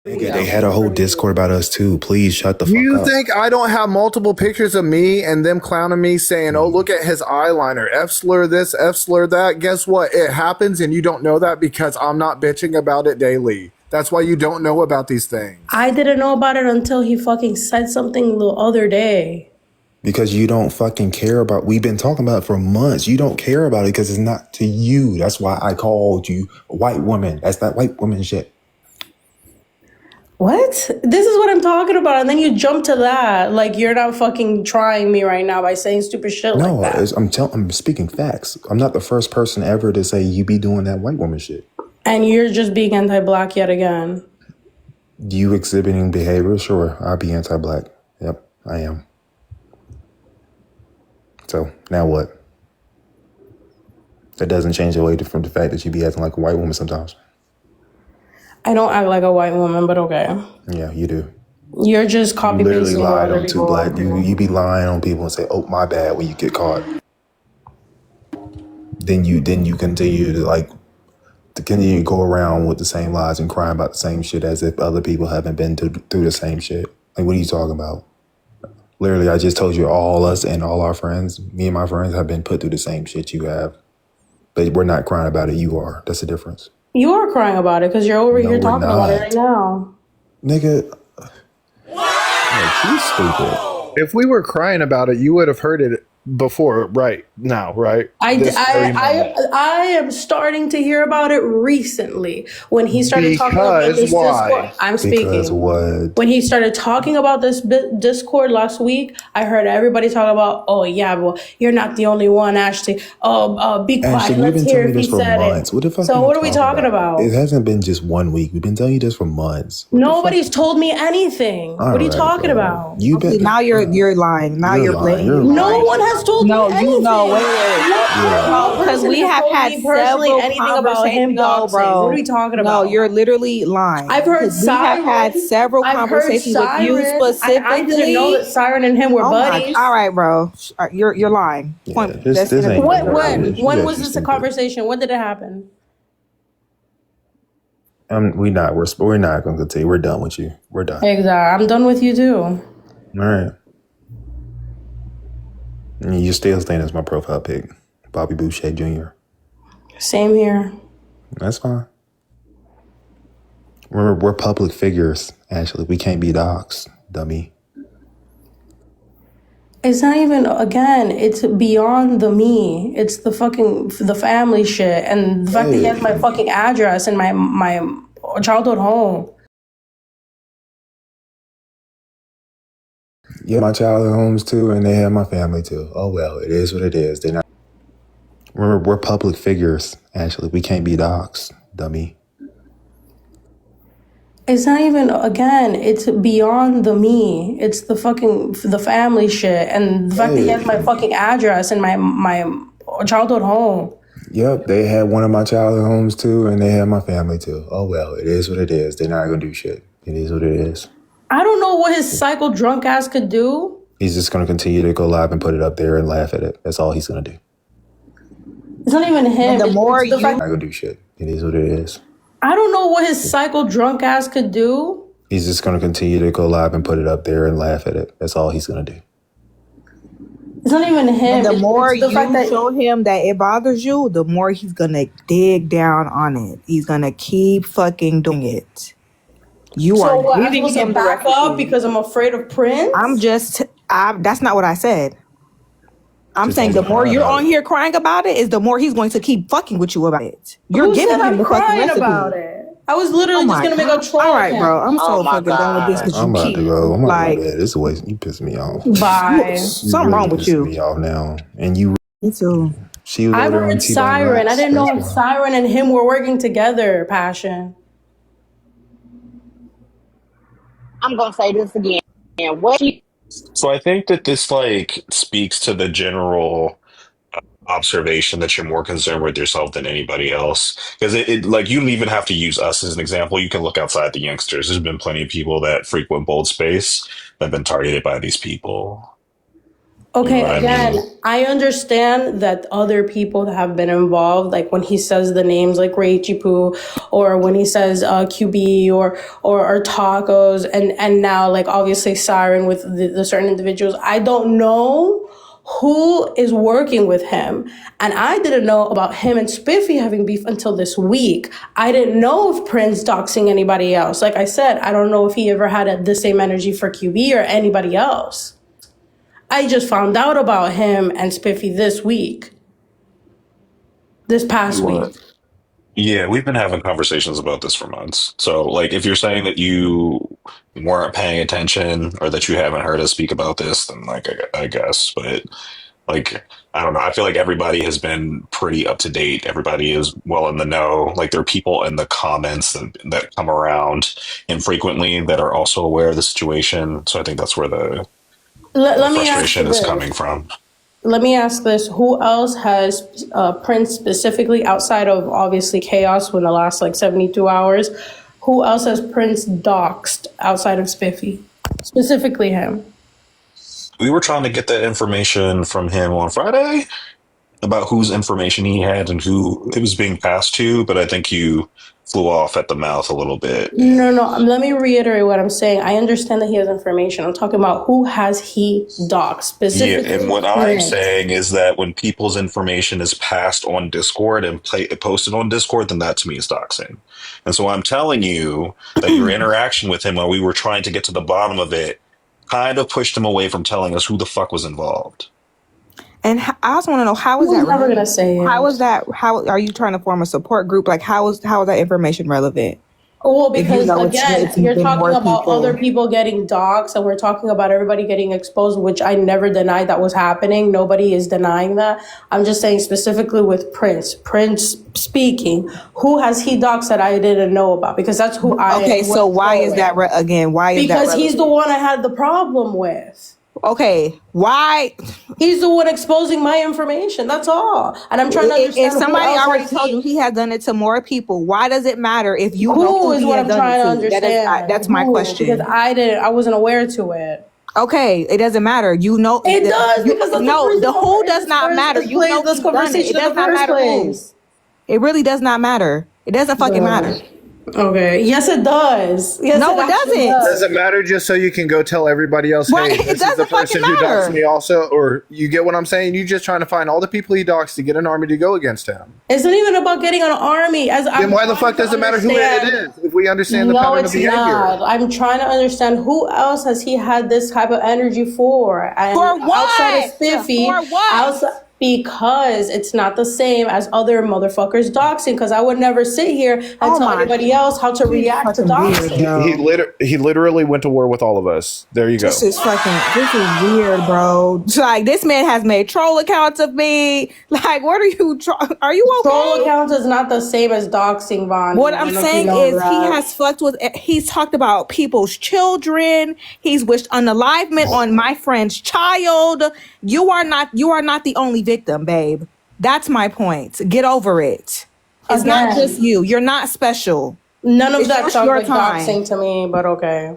Nigga, they had a whole Discord about us too. Please shut the Do fuck you up. think I don't have multiple pictures of me and them clowning me saying, oh, look at his eyeliner, F slur this, F slur that? Guess what? It happens and you don't know that because I'm not bitching about it daily. That's why you don't know about these things. I didn't know about it until he fucking said something the other day. Because you don't fucking care about. We've been talking about it for months. You don't care about it because it's not to you. That's why I called you a white woman. That's that white woman shit. What? This is what I'm talking about. And then you jump to that. Like, you're not fucking trying me right now by saying stupid shit No, like that. I'm speaking facts. I'm not the first person ever to say you be doing that white woman shit. And you're just being anti-black yet again. You exhibiting behavior? Sure, I'll be anti-black. Yep, I am. So, now what? That doesn't change away from the fact that you be acting like a white woman sometimes. I don't act like a white woman, but okay. Yeah, you do. You're just copy You literally pasting what lied other on two people black. do. You be lying on people and say, "Oh, my bad," when you get caught. Then you continue to continue to go around with the same lies and crying about the same shit as if other people haven't been through the same shit. Like, what are you talking about? Literally, I just told you all us and all our friends, me and my friends have been put through the same shit you have. But we're not crying about it. You are. That's the difference. You are crying about it because you're over No, here we're talking about it not. right now. Nigga, like, you stupid. If we were crying about it, you would have heard it before right now, right? I am starting to hear about it recently when he started talking about Because this why? Discord. I'm speaking. Because what? When he started talking about this Discord last week, I heard everybody talk about, oh yeah, well, you're not the only one, Ashley. Be quiet. Ashley, you've Let's been hear telling me if he this for said months. it. What the fuck? So what are we talking about? It hasn't been just 1 week. We've been telling you this for months. Nobody's told me anything. What are you talking about? You Okay, now you're lying. Now you're lying. blatantly No lying. one has told me anything. No, because we have had several anything about him conversations. No, doxing. bro. What are we talking about? No, you're literally lying. I've heard Because we have had several conversations with you specifically. I didn't know that Siren and him were buddies. All right, bro. You're lying. Yeah, this ain't When You was this a stupid. conversation? When did it happen? We're not going to continue. We're done with you. We're done. Exactly. I'm done with you too. All right. And you're still staying as my profile pic, Bobby Boucher Jr. Same here. That's fine. Remember, we're public figures, Ashley. We can't be doxxed, dummy. It's not even, again, it's beyond the me. It's the family shit. And the fact that he has my fucking address and my childhood home. Yeah, my childhood homes too, and they have my family too. Oh well, it is what it is. They're not. Remember, we're public figures, Ashley. We can't be doxxed, dummy. It's not even, again, it's beyond the me. It's the family shit. And the fact that he has my fucking address and my childhood home. Yep, they had one of my childhood homes too, and they have my family too. Oh well, it is what it is. They're not gonna do shit. It is what it is. I don't know what his psycho drunk ass could do. He's just gonna continue to go live and put it up there and laugh at it. That's all he's gonna do. It's not even him. The more it's the fact Not gonna do shit. It is what it is. I don't know what his psycho drunk ass could do. He's just gonna continue to go live and put it up there and laugh at it. That's all he's gonna do. It's not even him. And the more it's the fact that show him that it bothers you, the more he's gonna dig down on it. He's gonna keep fucking doing it. You so are what, I'm giving supposed him to the back up because I'm afraid of Prince? That's not what I said. I'm saying the more you're on here crying about it, is the more he's going to keep fucking with you about it. You're Who giving said him I'm the fucking crying recipe. about it? I was literally just gonna make a troll. All right, bro. I'm account. so fucking done with this because I'm you about keep to go. I'm about to like go to bed. This is a waste. You piss me off. Bye. something wrong with pissing you. me off now. And you. Me too. She was I've over on heard T-Bone Siren. Rocks. I didn't know if That's why. Siren and him were working together. Passion. I'm gonna say this again. What she So I think that this speaks to the general observation that you're more concerned with yourself than anybody else. Because you don't even have to use us as an example. You can look outside the youngsters. There's been plenty of people that frequent Bold Space that have been targeted by these people. You know Okay, what I again, mean? I understand that other people have been involved, like when he says the names like Raichi Poo, or when he says QB or tacos, and now like obviously Siren with the certain individuals. I don't know who is working with him, and I didn't know about him and Spiffy having beef until this week. I didn't know if Prince doxing anybody else. Like I said, I don't know if he ever had the same energy for QB or anybody else. I just found out about him and Spiffy this past week. Yeah, we've been having conversations about this for months. So, like, if you're saying that you weren't paying attention or that you haven't heard us speak about this, then, like, I guess. But, like, I don't know. I feel like everybody has been pretty up to date. Everybody is well in the know. Like, there are people in the comments that come around infrequently that are also aware of the situation. So I think that's where the Let me ask you frustration is this. coming from. Let me ask this. Who else has Prince specifically outside of obviously Chaos in the last like 72 hours? Who else has Prince doxed outside of Spiffy? Specifically him. We were trying to get that information from him on Friday about whose information he had and who it was being passed to, but I think you flew off at the mouth a little bit. No, let me reiterate what I'm saying. I understand that he has information. I'm talking about who has he doxed specifically. Yeah, and what I'm Prince. saying is that when people's information is passed on Discord and posted on Discord, then that to me is doxing. And so I'm telling you that your interaction with him while we were trying to get to the bottom of it kind of pushed him away from telling us who the fuck was involved. And I also want to know, how is Who's that never relevant? gonna say it? How is that? How are you trying to form a support group? Like, how is that information relevant? Well, If you because know again, it's you're been talking more about people. other people getting doxxed, and we're talking about everybody getting exposed, which I never denied that was happening. Nobody is denying that. I'm just saying specifically with Prince. Prince speaking, who has he doxxed that I didn't know about? Because that's who I Okay, so was why is going. that again? Why is that Because he's the relevant? one I had the problem with. Okay, why? He's the one exposing my information. That's all. And I'm trying to understand If somebody who else already has told you he has done it to more people, why does it matter if you know who who is he what has I'm done trying to it to? understand. That's my Who? question. Because I wasn't aware to it. Okay, it doesn't matter. You know It does because that's no, the reason the why who we're in does not matter. You know this he's done it. conversation It in does the not first matter who. place. It really does not matter. It doesn't fucking matter. Okay. Yes, it does. Yes, No, it actually doesn't. Does it matter just so you can go tell everybody else, Right, hey, it this is the doesn't person fucking who doxed matter. me also? Or you get what I'm saying? You just trying to find all the people he doxed to get an army to go against him. It's not even about getting an army. Then why the fuck does it matter who it is if we understand the No, pattern of it's behavior? not. I'm trying to understand who else has he had this type of energy for? And For what? outside of Spiffy, For what? outside because it's not the same as other motherfuckers doxing. Because I would never sit here and Oh tell my- anybody else how to react to fucking weird, doxing. bro. He literally went to war with all of us. There you go. This is weird, bro. Like, this man has made troll accounts of me. Like, what are you? Are you okay? Troll accounts is not the same as doxing, Von. What I I'm don't know if you saying know is that. he has fucked with, he's talked about people's children. He's wished unalivement on my friend's child. You are not the only victim, babe. That's my point. Get over it. It's not Again. just you. You're not special. None of It's that just sounds your like time. doxing to me, but okay.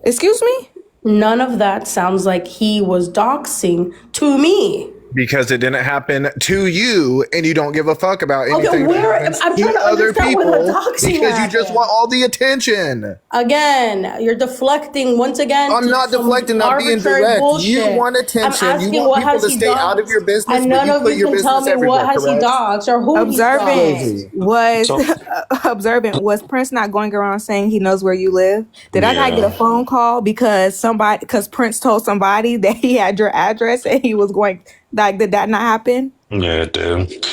Excuse me? None of that sounds like he was doxing to me. Because it didn't happen to you, and you don't give a fuck about anything where- that happens I'm trying to other understand people where the doxing because you just happened. want all the attention. Again, you're deflecting once again. I'm to not some deflecting. I'm being arbitrary direct. bullshit. You want attention. I'm You asking want what people has to he stay out of doxed, your business, and but none you of put you your can tell business me what everywhere, has he correct? doxed or who he doxed. Observant. Was Prince not going around saying he knows where you live? Did I not Yeah. get a phone call because Prince told somebody that he had your address and he was going, like, did that not happen? Yeah, it did.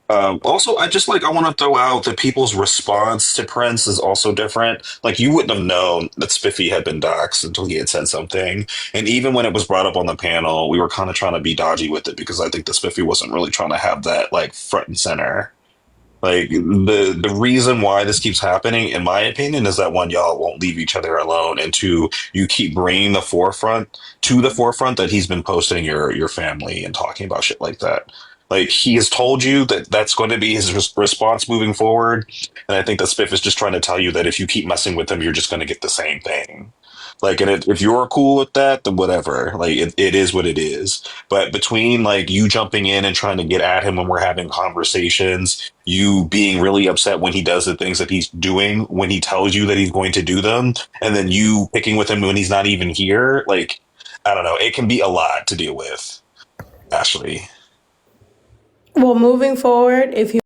Also, I want to throw out that people's response to Prince is also different. Like, you wouldn't have known that Spiffy had been doxxed until he had said something. And even when it was brought up on the panel, we were kind of trying to be dodgy with it because I think that Spiffy wasn't really trying to have that, like, front and center. Like, the reason why this keeps happening, in my opinion, is that one, y'all won't leave each other alone, and two, you keep bringing the forefront that he's been posting your family and talking about shit like that. Like, he has told you that that's going to be his response moving forward, and I think that Spiff is just trying to tell you that if you keep messing with him, you're just going to get the same thing. Like, and if you're cool with that, then whatever. Like, it is what it is. But between like you jumping in and trying to get at him when we're having conversations, you being really upset when he does the things that he's doing, when he tells you that he's going to do them, and then you picking with him when he's not even here, like, I don't know, it can be a lot to deal with, Ashley. Well, moving forward, if you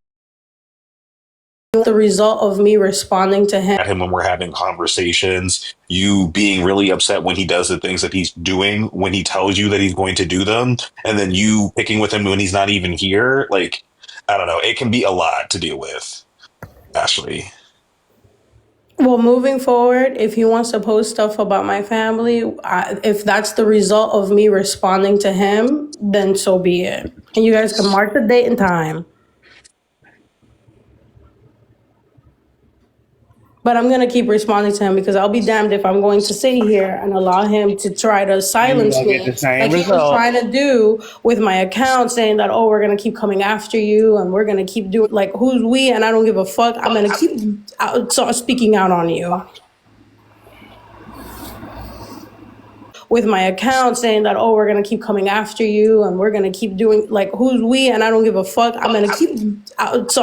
the result of me responding to him At him when we're having conversations, you being really upset when he does the things that he's doing, when he tells you that he's going to do them, and then you picking with him when he's not even here, like, I don't know, it can be a lot to deal with, Ashley. well, moving forward, if he wants to post stuff about my family, if that's the result of me responding to him, then so be it. And you guys can mark the date and time. But I'm going to keep responding to him because I'll be damned if I'm going to sit here and allow him to try to silence gonna me get the same like he was result. trying to do with my account, saying that, oh, we're going to keep coming after you and we're going to keep doing, like, who's we? And I don't give a fuck. I'm going to keep speaking out on you. With my account, saying that, oh, we're going to keep coming after you and we're going to keep doing, like, who's we? And I don't give a fuck. I'm going to keep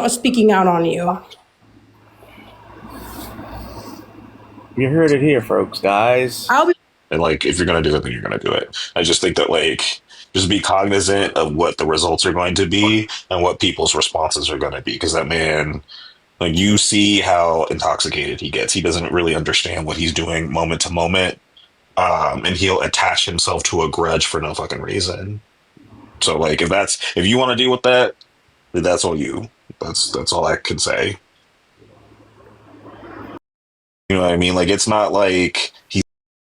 speaking out on you. You heard it here, folks, guys. I'll be And like, if you're going to do it, then you're going to do it. I just think that, like, just be cognizant of what the results are going to be and what people's responses are going to be. Because that man, like, you see how intoxicated he gets. He doesn't really understand what he's doing moment to moment. And he'll attach himself to a grudge for no fucking reason. So, like, if you want to deal with that, then that's all you. That's all I can say. You know what I mean? Like, it's not like he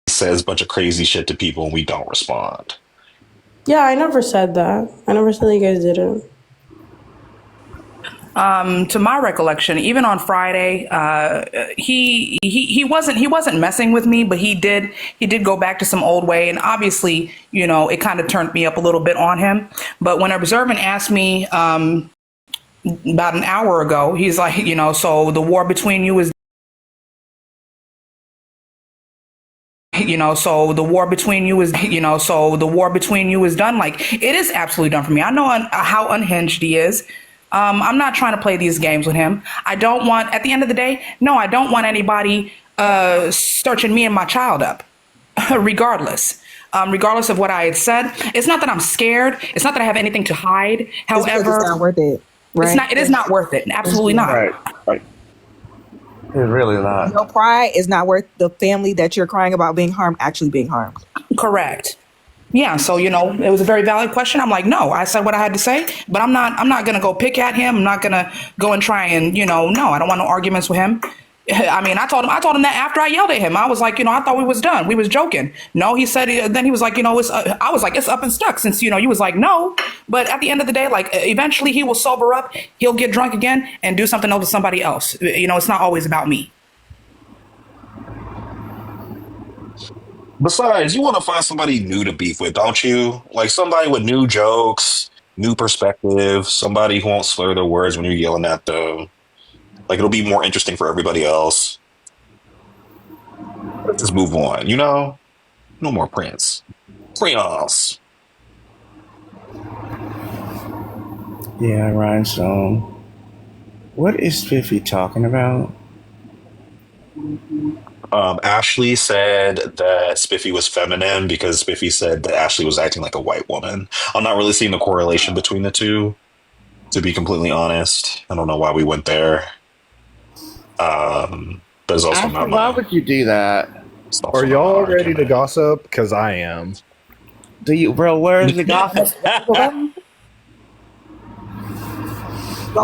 says a bunch of crazy shit to people and we don't respond. Yeah, I never said that. I never said you guys didn't. To my recollection, even on Friday, he wasn't messing with me, but he did go back to some old way, and obviously, you know, it kind of turned me up a little bit on him. But when Observant asked me about an hour ago, he's like, you know, so the war between you is. So the war between you is done. Like, it is absolutely done for me. I know how unhinged he is. I'm not trying to play these games with him. At the end of the day, no, I don't want anybody searching me and my child up, regardless of what I had said. It's not that I'm scared. It's not that I have anything to hide. However, it's not worth it, right? It is not worth it. Absolutely not. Right. It's really not. Your pride is not worth the family that you're crying about being harmed actually being harmed. Correct. Yeah, so, you know, it was a very valid question. I'm like, no, I said what I had to say, but I'm not going to go pick at him. I'm not going to go and try and, you know, no, I don't want no arguments with him. I mean, I told him that after I yelled at him. I was like, you know, I thought we was done. We was joking. No, he said, then he was like, you know, I was like, it's up and stuck since, you know, you was like, no. But at the end of the day, like, eventually he will sober up. He'll get drunk again and do something else with somebody else. You know, it's not always about me. Besides, you want to find somebody new to beef with, don't you? Like, somebody with new jokes, new perspective, somebody who won't slur their words when you're yelling at them. Like, it'll be more interesting for everybody else. Let's just move on, you know? No more Prince. Prince. Yeah, Rhinestone. What is Spiffy talking about? Ashley said that Spiffy was feminine because Spiffy said that Ashley was acting like a white woman. I'm not really seeing the correlation between the two, to be completely honest. I don't know why we went there. But it's also Ashley, not why my. would you do that? It's also Are not y'all my ready to argument. gossip? Because I am. Do you, bro? Where's the gossip? Well,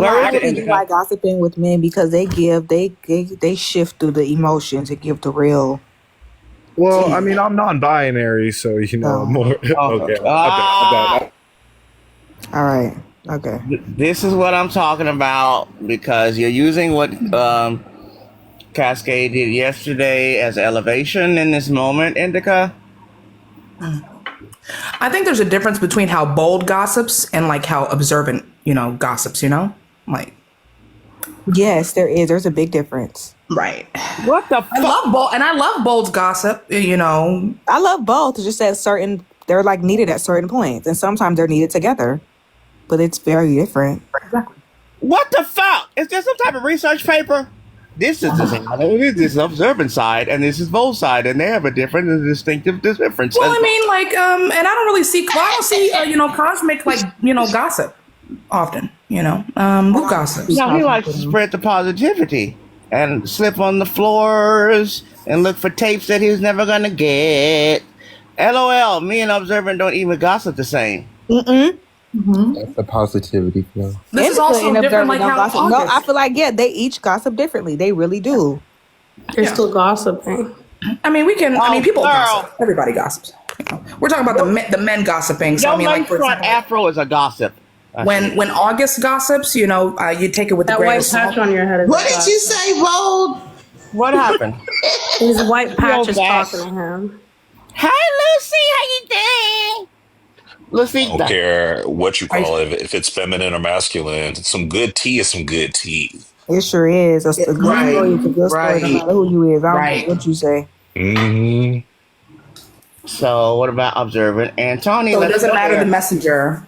Where I is it, really Indica? like gossiping with men because they shift through the emotions and give the real. Well, I mean, I'm non-binary, so you know, I'm more. Okay, Ah. I'm All right. Okay. This is what I'm talking about because you're using what Cascade did yesterday as elevation in this moment, Indica. I think there's a difference between how bold gossips and like how observant, you know, gossips, you know? Like, Yes, there is. There's a big difference. Right. What the I fuck? love bold, and I love bold's gossip. You know, I love both. It's just at certain, they're like needed at certain points, and sometimes they're needed together, but it's very different. What the fuck? Is there some type of research paper? This is this is observant side, and this is bold side, and they have a different and distinctive difference. well, I mean, like, and I don't really see, I don't see, cosmic, like, gossip often. Who gossips? No, he likes to spread the positivity and slip on the floors and look for tapes that he's never gonna get. LOL, me and Observant don't even gossip the same. That's the positivity flow. This is also And different, Observant like don't how gossip. No, August. I feel like, yeah, they each gossip differently. They really do. They're still gossiping. I mean, people girl. gossip. Everybody gossip. We're talking about the men gossiping. So Your I mean, like, for lakefront example, afro is a gossip. when August gossips, you take it with the That grain white of salt. patch on your head is What did you say, Bold? What happened? His white patch is back. talking to him. Hi, Lucy. How you doing? Lucy. I don't care what you call it, if it's feminine or masculine. Some good tea is some good tea. It sure is. A good story is a good story, no matter who you is. I don't care what you say. Hmm. So, what about Observant and Tony? So it let's doesn't go matter there. the messenger.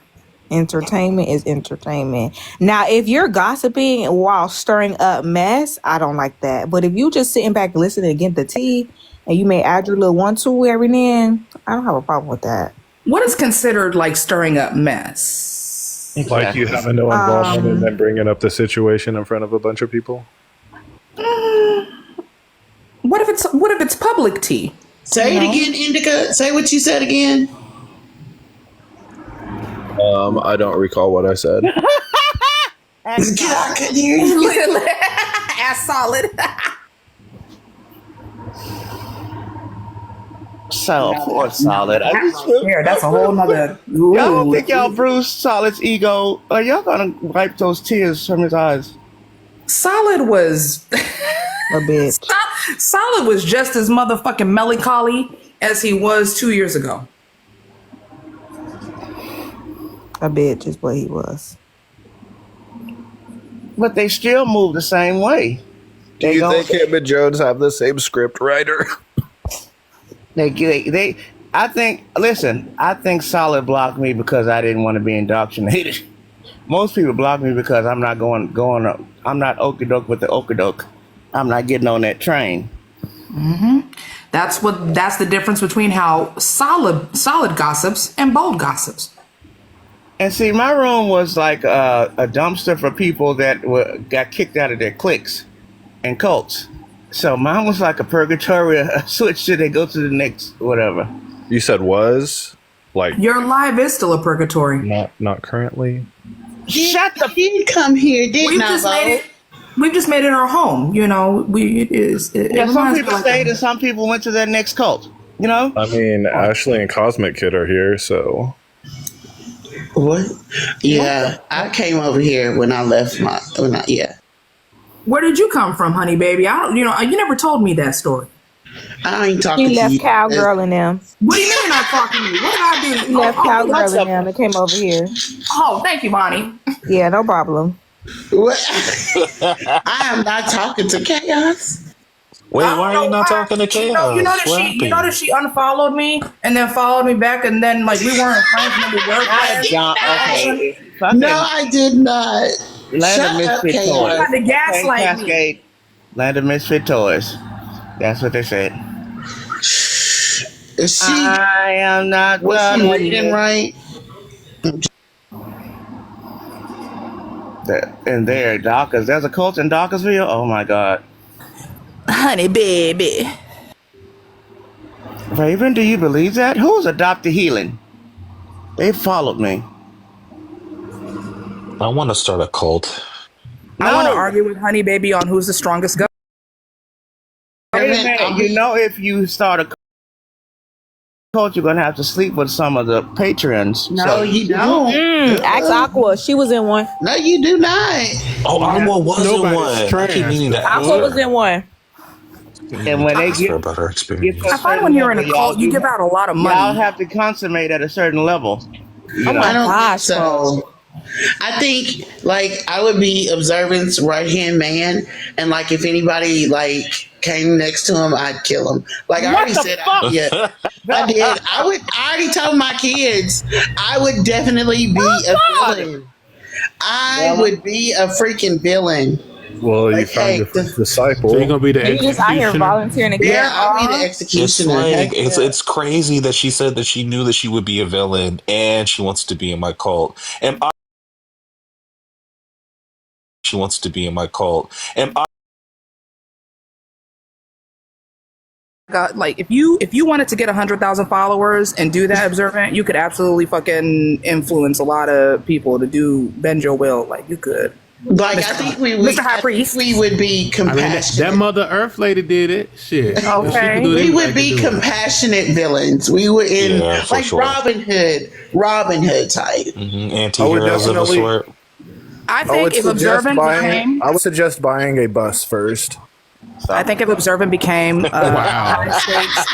Entertainment is entertainment. Now, if you're gossiping while stirring up mess, I don't like that. But if you just sitting back listening and getting the tea, and you may add your little 1-2 every now and then, I don't have a problem with that. What is considered like stirring up mess? Like you having no involvement and then bringing up the situation in front of a bunch of people. What if it's public tea? Say it again, Indica. Say what you said again. I don't recall what I said. I couldn't hear you. Ass solid. So, poor Solid. Here, that's a whole nother. Y'all don't think y'all bruised Solid's ego? Are y'all gonna wipe those tears from his eyes? Solid was A bitch. Solid was just as motherfucking melancholy as he was 2 years ago. A bitch is what he was. But they still move the same way. Do you think him and Jones have the same script writer? I think Solid blocked me because I didn't want to be indoctrinated. Most people block me because I'm not going up. I'm not okey-doke with the okey-doke. I'm not getting on that train. That's the difference between how solid gossips and bold gossips. And see, my room was like a dumpster for people that got kicked out of their cliques and cults. So mine was like a purgatory, a switch till they go to the next whatever. You said was? Like Your life is still a purgatory. not currently? Shut the He didn't come here, didn't I, Bold? We've just made it our home. Some people stayed and some people went to their next cult. I mean, Ashley and Cosmic Kid are here, so What? Yeah, I came over here when I left yeah. Where did you come from, honey baby? You never told me that story. I ain't talking He to left you. Cowgirl in them. What do you mean you're not talking to me? What did I do? He left Cowgirl in them and came over here. Oh, thank you, Bonnie. Yeah, no problem. What? I am not talking to Chaos. Wait, why are you not talking to Chaos? You know that she unfollowed me and then followed me back, and then like we weren't friends when we were friends. No, I did not. Land of Misfit Toys. Tried to gaslight me. Cascade. Land of Misfit Toys. That's what they said. Is she? I am not Was done she with reading it. right? And there, Dockers. There's a cult in Dockersville. Oh my God. Honey baby. Raven, do you believe that? Who's Adopt a Healing? They followed me. I want to start a cult. I want to argue with honey baby on who's the strongest guy. Wait a minute. If you start a cult, you're going to have to sleep with some of the patrons. No, you don't. Ask Aqua. She was in one. No, you do not. Oh, Aqua was in one. I keep meaning to ask Aqua was in one. And when they get about her experience. I find when you're in a cult, you give out a lot of Y'all money. have to consummate at a certain level. I don't gosh, think so. I think like I would be Observant's right hand man, and like if anybody like came next to him, I'd kill him. Like I What already the said, fuck? yeah, I did. I already told my kids I would definitely be a villain. I would be a freaking villain. Well, you Like, found hey, your first disciple. So you're gonna be the You just out here executioner. volunteering to Yeah, get I'll be the It's executioner. like Heck it's yeah. it's crazy that she said that she knew that she would be a villain and she wants to be in my cult. And she wants to be in my cult. And God, like if you wanted to get 100,000 followers and do that observant, you could absolutely fucking influence a lot of people to bend your will. Like you could. Like I think we would. Mr. High Priest. We would be I mean, compassionate. that Mother Earth lady did it. Shit. Okay. She could do We anything would to be do it. compassionate villains. We would in Yeah, for like sure. Robin Hood type. anti-heroes of the definitely- sort. I I think would if suggest observant buying. became, I would suggest buying a bus first. I think if observant became, Wow. United States,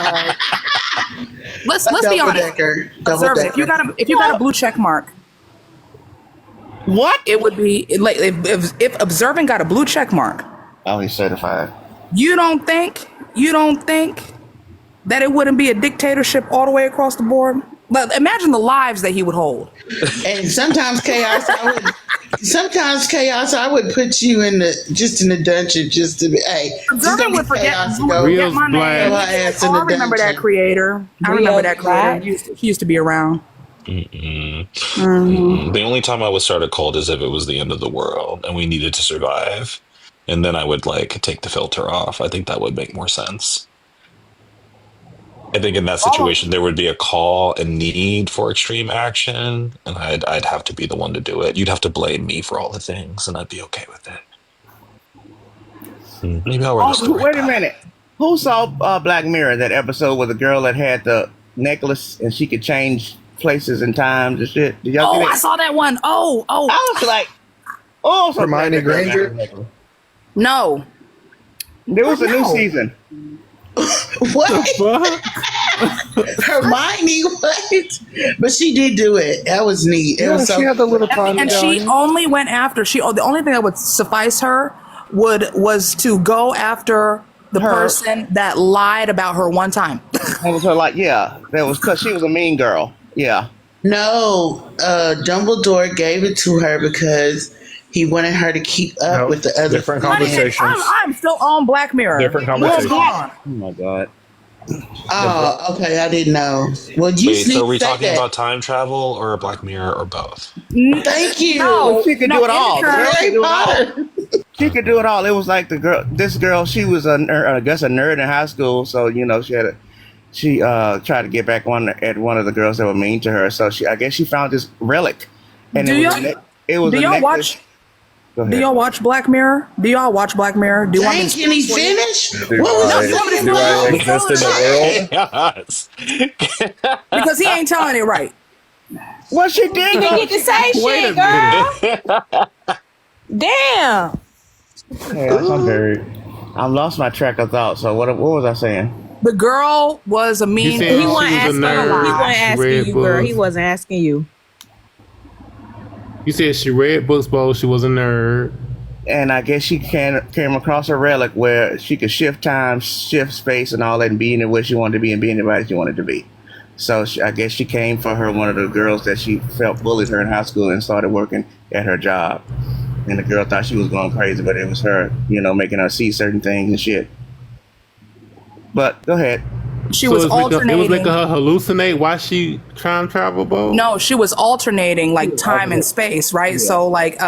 let's be Double honest. decker. Double Observant, decker. if you got a blue check mark, What? it would be like if observant got a blue check mark. Oh, he's certified. You don't think that it wouldn't be a dictatorship all the way across the board? Like, imagine the lives that he would hold. And sometimes chaos, I would put you in the dungeon just to be. Hey, just Observant don't would be forget, chaos. you would Go. forget Real's my black. name. Go ass in Oh, the I remember that dungeon. creator. I remember that creator. He used to be around. The only time I would start a cult is if it was the end of the world and we needed to survive. And then I would like take the filter off. I think that would make more sense. I think in that situation there would be a call and need for extreme action, and I'd have to be the one to do it. You'd have to blame me for all the things, and I'd be okay with it. Maybe I'll write a story. Wait a about it. minute. Who saw Black Mirror, that episode with the girl that had the necklace and she could change places and times and shit? Did y'all Oh, get I it? saw that one. Oh, I was like, oh, so Hermione glad that girl got Granger? the necklace. no. There was a new No. season. What? Fuck. Hermione, what? But she did do it. That was neat. It Yeah, was so. she had the little time And she medallion. only went after the only thing that would suffice her was to go after the person that lied about her one time. That was her, like, yeah. That was because she was a mean girl. Yeah. No, Dumbledore gave it to her because he wanted her to keep up Nope. with the other. Different females. conversations. I'm still on Black Mirror. Different What's conversation. going on? Oh, my God. Oh, okay. I didn't know. Well, you Wait, so are we say talking that. about time travel or a Black Mirror or both? Thank you. No, She could no, do it all. The girl anytime- could Harry do it all. Potter. She could do it all. It was like this girl, she was a nerd in high school. So, you know, she tried to get back at one of the girls that were mean to her. So I guess she found this relic. And Do it was, y'all- it was do a y'all necklace. watch? Go ahead. Do y'all watch Black Mirror? Do y'all watch Black Mirror? Do you want me Dang, to can he spoil it? finish? Do What was I- the do fucking I wrong? exist in the world? Yes. Because he ain't telling it right. Well, she did. You though. get to say Wait shit, a girl. Damn. I lost my track of thought. So what was I saying? The girl was a mean. said He she wasn't was a asking. He nerd. wasn't She asking read you, girl. books. He wasn't asking you. You said she read books, but she was a nerd. And I guess she came across a relic where she could shift time, shift space, and all that, and be in where she wanted to be and be anybody she wanted to be. So I guess she came for one of the girls that she felt bullied her in high school and started working at her job. And the girl thought she was going crazy, but it was her, making her see certain things and shit. But go ahead. She So was it was alternating. making her hallucinate while she time travel, bro? No, she was alternating like time and space, right? So like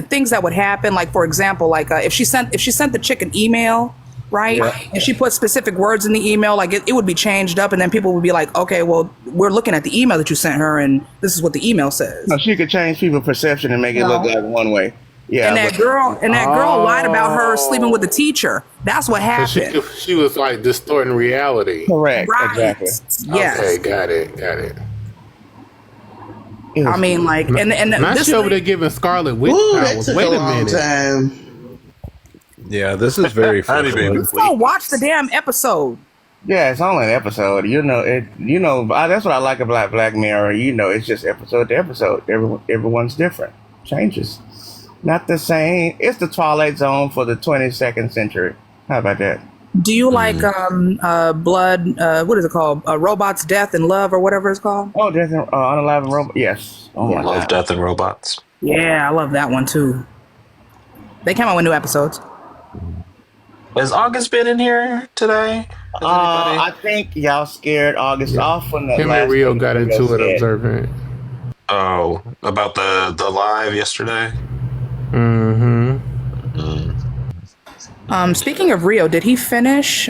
things that would happen, like for example, like if she sent the chick an email, right? And she put specific words in the email, like it would be changed up, and then people would be like, okay, well, we're looking at the email that you sent her, and this is what the email says. No, she could change people's perception and make it look like one way. Yeah. And that girl lied about her sleeping with the teacher. That's what So happened. she was like distorting reality. Correct. Right. Exactly. Yes. Okay, got it. I mean, like, and Now this she over lady- there giving Scarlet Witch Ooh, that powers. took Wait a a long minute. time. Yeah, this is very Honey, baby. frivolous. Go watch the damn episode. Yeah, it's only an episode. You know it. You know that's what I like about Black Mirror. You know, it's just episode to episode. Everyone's different. Changes, not the same. It's the Twilight Zone for the 22nd century. How about that? Do you like Blood? What is it called? Robots, Death, and Love, or whatever it's called? Oh, there's an Unalive Robot. Yes. Oh my Love, God. Death, and Robots. Yeah, I love that one too. They came out with new episodes. Has August been in here today? I think y'all scared August off when that Him last and Rio thing got Rio into it said. observing. Oh, about the live yesterday? Mm-hmm. Speaking of Rio, did he finish?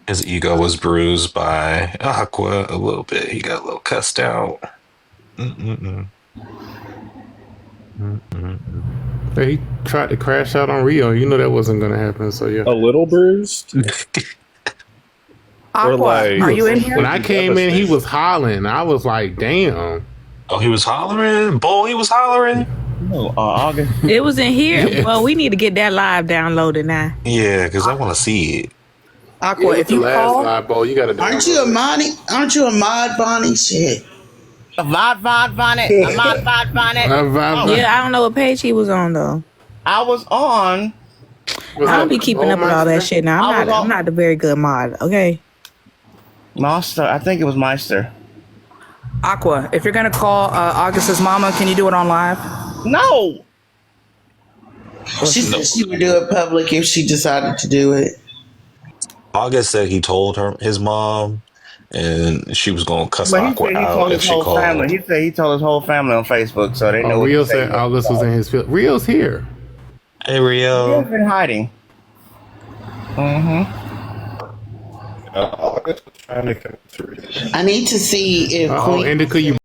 His ego was bruised by Aqua a little bit. He got a little cussed out. He tried to crash out on Rio. You know that wasn't going to happen. So yeah. A little bruised. Aqua, like- are you in here? When I came in, he was hollering. I was like, "Damn!" Oh, he was hollering? Bull, he was hollering? No, August. It was in here. Yeah. Well, we need to get that live downloaded now. Yeah, because I want to see it. Aqua, if you last call, live ball, you got to. Aren't you a mod? Aren't you a mod, Bonnie? Shit. A mod bonnet. Yeah, I don't know what page he was on though. I was on. I don't be keeping up with all that shit now. I'm not a very good mod. Okay. Master. I think it was Meister. Aqua, if you're gonna call August's mama, can you do it on live? No. She said she would do it public if she decided to do it. August said he told his mom, and she was going to cuss But he Aqua said he out told if his she whole called. family. He said he told his whole family on Facebook, so they know. what Rio to say. said August was in his field. Rio's here. Hey, Rio. He's been hiding. August was trying to come through. I need to see if Queen. Indica, you